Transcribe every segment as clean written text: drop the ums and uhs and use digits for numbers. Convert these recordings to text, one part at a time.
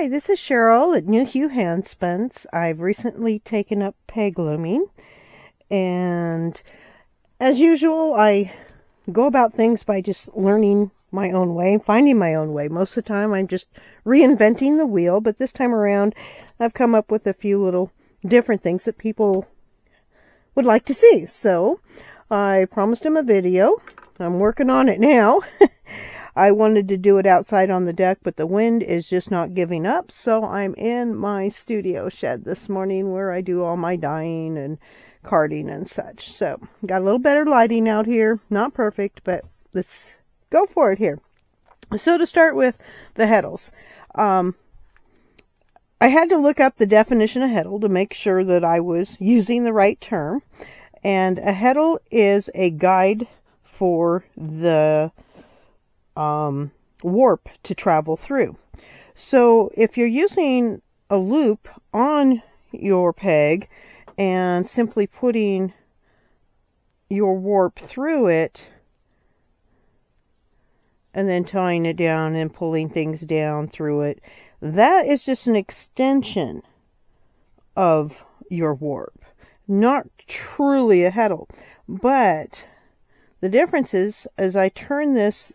Hi, this is Cheryl at New Hue Handspuns. I've recently taken up peg looming, and as usual, I go about things by just learning my own way, finding my own way. Most of the time, I'm just reinventing the wheel, but this time around, I've come up with a few little different things that people would like to see. So, I promised them a video. I'm working on it now. I wanted to do it outside on the deck, but the wind is just not giving up, so I'm in my studio shed this morning where I do all my dyeing and carding and such. So, got a little better lighting out here. Not perfect, but let's go for it here. So, to start with the Heddles. I had to look up the definition of Heddle to make sure that I was using the right term. And a Heddle is a guide for the warp to travel through. So if you're using a loop on your peg and simply putting your warp through it and then tying it down and pulling things down through it, that is just an extension of your warp. Not truly a Heddle. But the difference is, as I turn this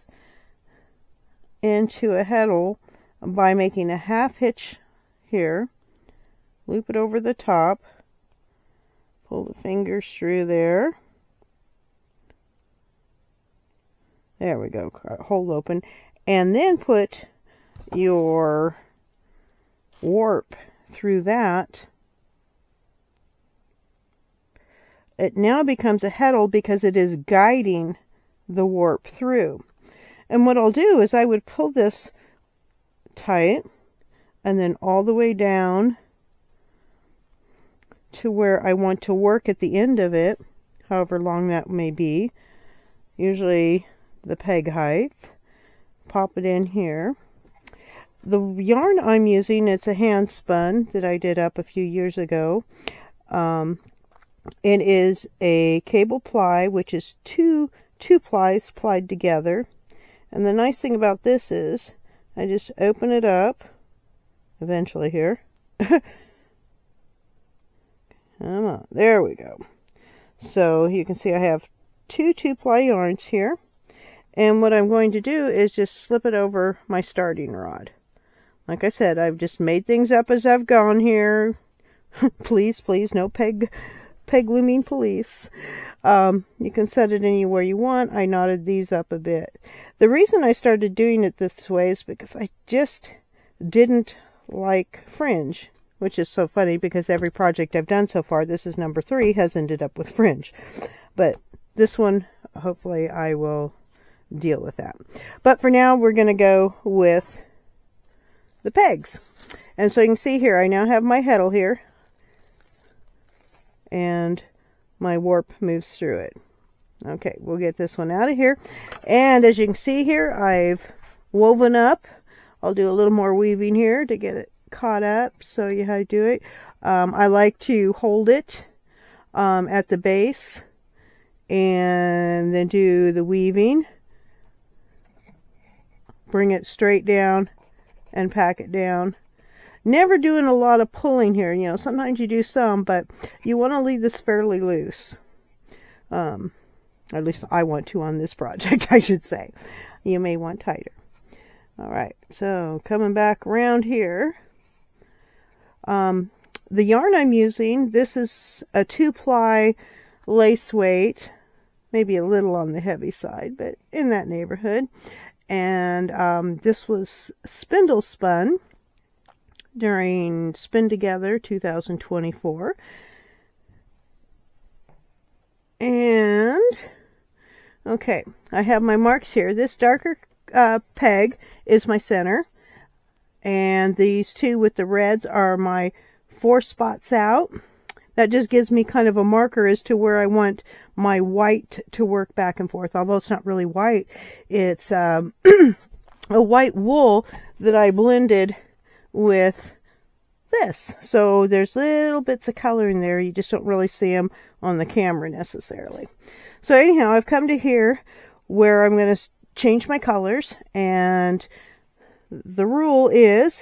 into a Heddle by making a half hitch here, loop it over the top, pull the fingers through there. There we go, hold open, and then put your warp through that. It now becomes a Heddle because it is guiding the warp through. And what I'll do is I would pull this tight and then all the way down to where I want to work at the end of it, however long that may be, usually the peg height. Pop it in here. The yarn I'm using, it's a hand spun that I did up a few years ago. It is a cable ply, which is two plies plied together. And the nice thing about this is, I just open it up, eventually here. Come on, there we go. So you can see I have two 2-ply yarns here. And what I'm going to do is just slip it over my starting rod. Like I said, I've just made things up as I've gone here. Please, no peg looming police. You can set it anywhere you want. I knotted these up a bit. The reason I started doing it this way is because I just didn't like fringe, which is so funny because every project I've done so far, this is number 3, has ended up with fringe. But this one, hopefully I will deal with that. But for now, we're going to go with the pegs. And so you can see here, I now have my Heddle here. And my warp moves through it. Okay, we'll get this one out of here. And as you can see here, I've woven up. I'll do a little more weaving here to get it caught up, show you how to do it. I like to hold it at the base and then do the weaving. Bring it straight down and pack it down. Never doing a lot of pulling here. You know, sometimes you do some, but you want to leave this fairly loose. At least I want to on this project, I should say. You may want tighter. Alright, so coming back around here. The yarn I'm using, this is a 2-ply lace weight. Maybe a little on the heavy side, but in that neighborhood. And this was spindle spun during Spin Together 2024. And, okay, I have my marks here. This darker peg is my center. And these two with the reds are my 4 spots out. That just gives me kind of a marker as to where I want my white to work back and forth. Although it's not really white. It's a white wool that I blended with this. So there's little bits of color in there. You just don't really see them on the camera necessarily. So anyhow, I've come to here where I'm going to change my colors. And the rule is